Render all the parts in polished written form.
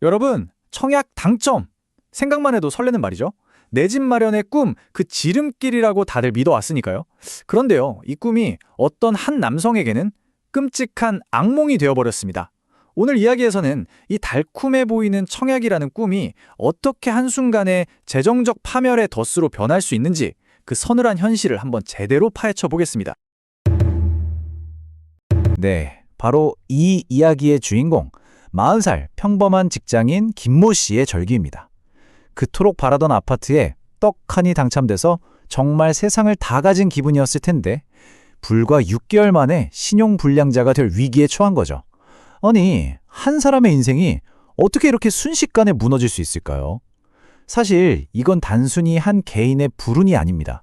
여러분, 청약 당첨! 생각만 해도 설레는 말이죠. 내 집 마련의 꿈, 그 지름길이라고 다들 믿어왔으니까요. 그런데요, 이 꿈이 어떤 한 남성에게는 끔찍한 악몽이 되어버렸습니다. 오늘 이야기에서는 이 달콤해 보이는 청약이라는 꿈이 어떻게 한순간에 재정적 파멸의 덫으로 변할 수 있는지 그 서늘한 현실을 한번 제대로 파헤쳐 보겠습니다. 네, 바로 이 이야기의 주인공, 40살 평범한 직장인 김모 씨의 절기입니다. 그토록 바라던 아파트에 떡하니 당첨돼서 정말 세상을 다 가진 기분이었을 텐데 불과 6개월 만에 신용불량자가 될 위기에 처한 거죠. 아니, 한 사람의 인생이 어떻게 이렇게 순식간에 무너질 수 있을까요? 사실 이건 단순히 한 개인의 불운이 아닙니다.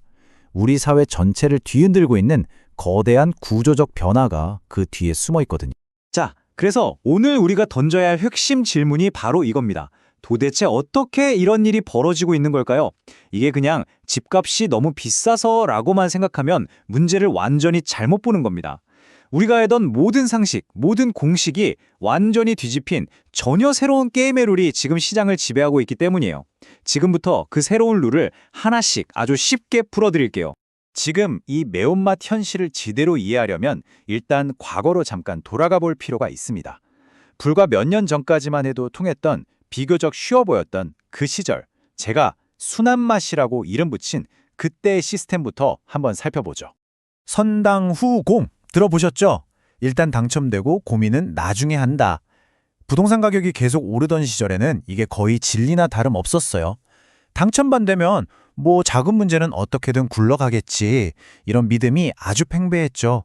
우리 사회 전체를 뒤흔들고 있는 거대한 구조적 변화가 그 뒤에 숨어 있거든요. 자, 그래서 오늘 우리가 던져야 할 핵심 질문이 바로 이겁니다. 도대체 어떻게 이런 일이 벌어지고 있는 걸까요? 이게 그냥 집값이 너무 비싸서라고만 생각하면 문제를 완전히 잘못 보는 겁니다. 우리가 알던 모든 상식, 모든 공식이 완전히 뒤집힌 전혀 새로운 게임의 룰이 지금 시장을 지배하고 있기 때문이에요. 지금부터 그 새로운 룰을 하나씩 아주 쉽게 풀어드릴게요. 지금 이 매운맛 현실을 제대로 이해하려면 일단 과거로 잠깐 돌아가 볼 필요가 있습니다. 불과 몇 년 전까지만 해도 통했던 비교적 쉬워 보였던 그 시절, 제가 순한맛이라고 이름 붙인 그때의 시스템부터 한번 살펴보죠. 선당후공 들어보셨죠? 일단 당첨되고 고민은 나중에 한다. 부동산 가격이 계속 오르던 시절에는 이게 거의 진리나 다름없었어요. 당첨반되면 뭐 작은 문제는 어떻게든 굴러가겠지. 이런 믿음이 아주 팽배했죠.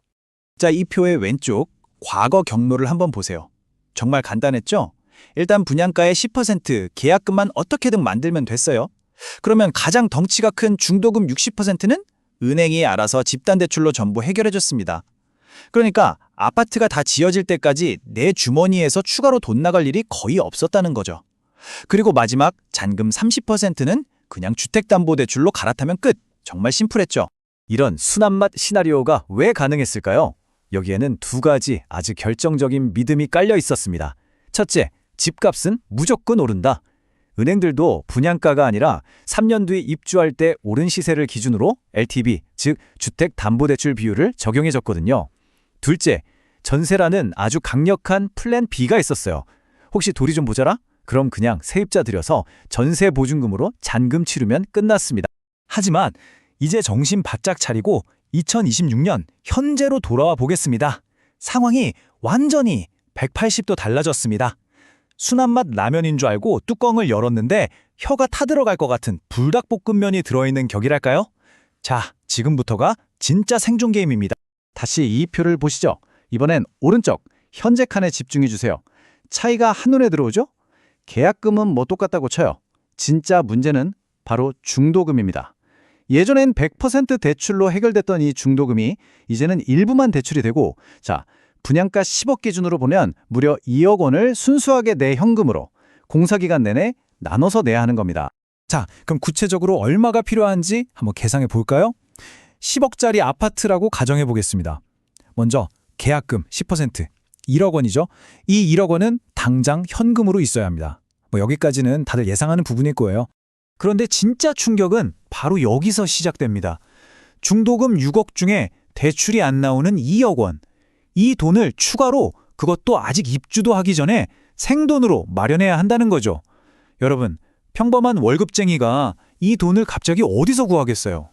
자, 이 표의 왼쪽 과거 경로를 한번 보세요. 정말 간단했죠? 일단 분양가의 10% 계약금만 어떻게든 만들면 됐어요. 그러면 가장 덩치가 큰 중도금 60%는 은행이 알아서 집단대출로 전부 해결해줬습니다. 그러니까 아파트가 다 지어질 때까지 내 주머니에서 추가로 돈 나갈 일이 거의 없었다는 거죠. 그리고 마지막 잔금 30%는 그냥 주택담보대출로 갈아타면 끝. 정말 심플했죠. 이런 순한맛 시나리오가 왜 가능했을까요? 여기에는 두 가지 아주 결정적인 믿음이 깔려 있었습니다. 첫째, 집값은 무조건 오른다. 은행들도 분양가가 아니라 3년 뒤 입주할 때 오른 시세를 기준으로 LTV, 즉 주택담보대출 비율을 적용해줬거든요. 둘째, 전세라는 아주 강력한 플랜 B가 있었어요. 혹시 돌이 좀 모자라? 그럼 그냥 세입자 들여서 전세 보증금으로 잔금 치르면 끝났습니다. 하지만 이제 정신 바짝 차리고 2026년 현재로 돌아와 보겠습니다. 상황이 완전히 180도 달라졌습니다. 순한맛 라면인 줄 알고 뚜껑을 열었는데 혀가 타들어갈 것 같은 불닭볶음면이 들어있는 격이랄까요? 자, 지금부터가 진짜 생존 게임입니다. 다시 이 표를 보시죠. 이번엔 오른쪽 현재 칸에 집중해주세요. 차이가 한눈에 들어오죠? 계약금은 뭐 똑같다고 쳐요. 진짜 문제는 바로 중도금입니다. 예전엔 100% 대출로 해결됐던 이 중도금이 이제는 일부만 대출이 되고, 자, 분양가 10억 기준으로 보면 무려 2억 원을 순수하게 내 현금으로 공사기간 내내 나눠서 내야 하는 겁니다. 자, 그럼 구체적으로 얼마가 필요한지 한번 계산해 볼까요? 10억짜리 아파트라고 가정해 보겠습니다. 먼저 계약금 10%, 1억 원이죠. 이 1억 원은 당장 현금으로 있어야 합니다. 뭐 여기까지는 다들 예상하는 부분일 거예요. 그런데 진짜 충격은 바로 여기서 시작됩니다. 중도금 6억 중에 대출이 안 나오는 2억 원. 이 돈을 추가로, 그것도 아직 입주도 하기 전에 생돈으로 마련해야 한다는 거죠. 여러분, 평범한 월급쟁이가 이 돈을 갑자기 어디서 구하겠어요?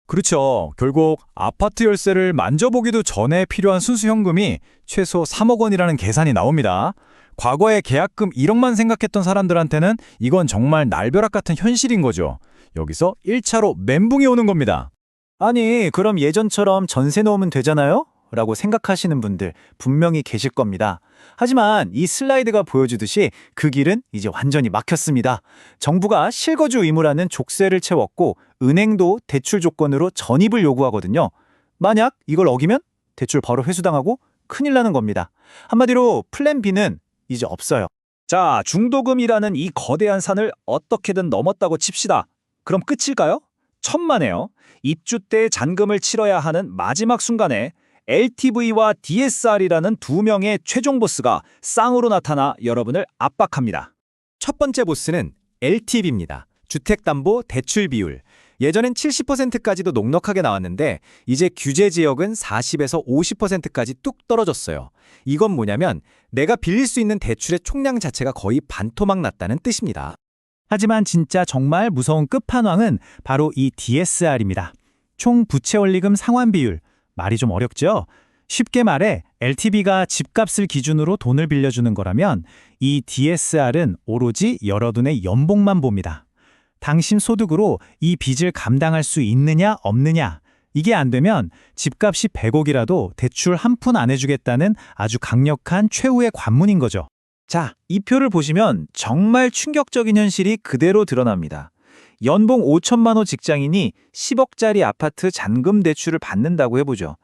그렇죠. 결국 아파트 열쇠를 만져보기도 전에 필요한 순수 현금이 최소 3억 원이라는 계산이 나옵니다. 과거에 계약금 1억만 생각했던 사람들한테는 이건 정말 날벼락 같은 현실인 거죠. 여기서 1차로 멘붕이 오는 겁니다. 아니, 그럼 예전처럼 전세 놓으면 되잖아요? 라고 생각하시는 분들 분명히 계실 겁니다. 하지만 이 슬라이드가 보여주듯이 그 길은 이제 완전히 막혔습니다. 정부가 실거주 의무라는 족쇄를 채웠고 은행도 대출 조건으로 전입을 요구하거든요. 만약 이걸 어기면 대출 바로 회수당하고 큰일 나는 겁니다. 한마디로 플랜 B는 이제 없어요. 자, 중도금이라는 이 거대한 산을 어떻게든 넘었다고 칩시다. 그럼 끝일까요? 천만에요. 입주 때 잔금을 치러야 하는 마지막 순간에 LTV와 DSR이라는 두 명의 최종 보스가 쌍으로 나타나 여러분을 압박합니다. 첫 번째 보스는 LTV입니다. 주택담보대출 비율. 예전엔 70%까지도 넉넉하게 나왔는데 이제 규제 지역은 40에서 50%까지 뚝 떨어졌어요. 이건 뭐냐면 내가 빌릴 수 있는 대출의 총량 자체가 거의 반토막 났다는 뜻입니다. 하지만 진짜 정말 무서운 끝판왕은 바로 이 DSR입니다. 총 부채 원리금 상환 비율. 말이 좀 어렵죠? 쉽게 말해 LTV가 집값을 기준으로 돈을 빌려주는 거라면 이 DSR은 오로지 열어둔의 연봉만 봅니다. 당신 소득으로 이 빚을 감당할 수 있느냐 없느냐, 이게 안 되면 집값이 100억이라도 대출 한 푼 안 해주겠다는 아주 강력한 최후의 관문인 거죠. 자, 이 표를 보시면 정말 충격적인 현실이 그대로 드러납니다. 연봉 5천만 원 직장인이 10억짜리 아파트 잔금 대출을 받는다고 해보죠.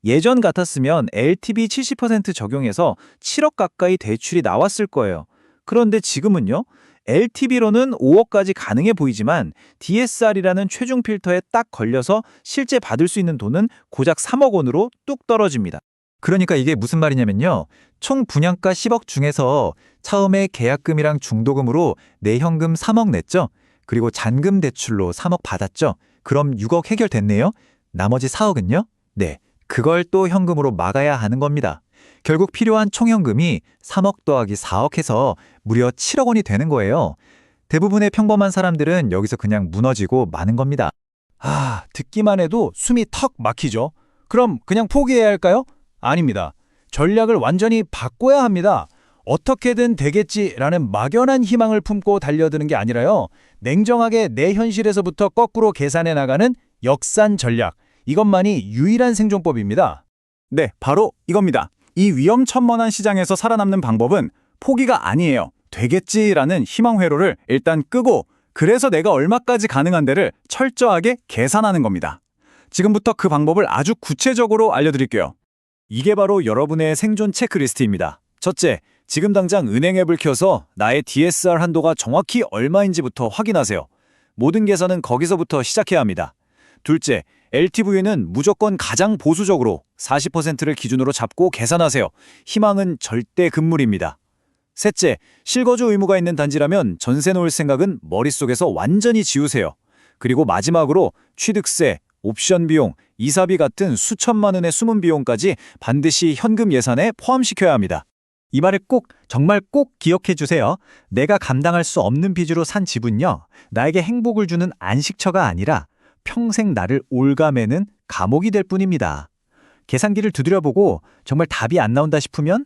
예전 같았으면 LTV 70% 적용해서 7억 가까이 대출이 나왔을 거예요. 그런데 지금은요, LTV로는 5억까지 가능해 보이지만 DSR이라는 최종 필터에 딱 걸려서 실제 받을 수 있는 돈은 고작 3억 원으로 뚝 떨어집니다. 그러니까 이게 무슨 말이냐면요. 총 분양가 10억 중에서 처음에 계약금이랑 중도금으로 내 현금 3억 냈죠. 그리고 잔금 대출로 3억 받았죠. 그럼 6억 해결됐네요. 나머지 4억은요? 네, 그걸 또 현금으로 막아야 하는 겁니다. 결국 필요한 총현금이 3억 더하기 4억 해서 무려 7억 원이 되는 거예요. 대부분의 평범한 사람들은 여기서 그냥 무너지고 마는 겁니다. 듣기만 해도 숨이 턱 막히죠. 그럼 그냥 포기해야 할까요? 아닙니다. 전략을 완전히 바꿔야 합니다. 어떻게든 되겠지라는 막연한 희망을 품고 달려드는 게 아니라요. 냉정하게 내 현실에서부터 거꾸로 계산해 나가는 역산 전략. 이것만이 유일한 생존법입니다. 네, 바로 이겁니다. 이 위험천만한 시장에서 살아남는 방법은 포기가 아니에요. 되겠지라는 희망 회로를 일단 끄고 그래서 내가 얼마까지 가능한데를 철저하게 계산하는 겁니다. 지금부터 그 방법을 아주 구체적으로 알려드릴게요. 이게 바로 여러분의 생존 체크리스트입니다. 첫째, 지금 당장 은행 앱을 켜서 나의 DSR 한도가 정확히 얼마인지부터 확인하세요. 모든 계산은 거기서부터 시작해야 합니다. 둘째, LTV는 무조건 가장 보수적으로 40%를 기준으로 잡고 계산하세요. 희망은 절대 금물입니다. 셋째, 실거주 의무가 있는 단지라면 전세 놓을 생각은 머릿속에서 완전히 지우세요. 그리고 마지막으로 취득세, 옵션 비용, 이사비 같은 수천만 원의 숨은 비용까지 반드시 현금 예산에 포함시켜야 합니다. 이 말을 꼭, 정말 꼭 기억해 주세요. 내가 감당할 수 없는 빚으로 산 집은요, 나에게 행복을 주는 안식처가 아니라 평생 나를 올가매는 감옥이 될 뿐입니다. 계산기를 두드려보고 정말 답이 안 나온다 싶으면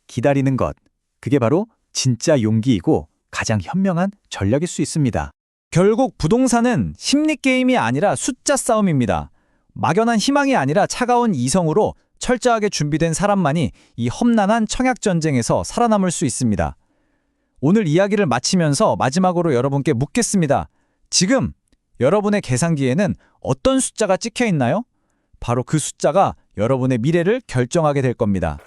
기다리는 것. 그게 바로 진짜 용기이고 가장 현명한 전략일 수 있습니다. 결국 부동산은 심리게임이 아니라 숫자 싸움입니다. 막연한 희망이 아니라 차가운 이성으로 철저하게 준비된 사람만이 이 험난한 청약전쟁에서 살아남을 수 있습니다. 오늘 이야기를 마치면서 마지막으로 여러분께 묻겠습니다. 지금 여러분의 계산기에는 어떤 숫자가 찍혀 있나요? 바로 그 숫자가 여러분의 미래를 결정하게 될 겁니다.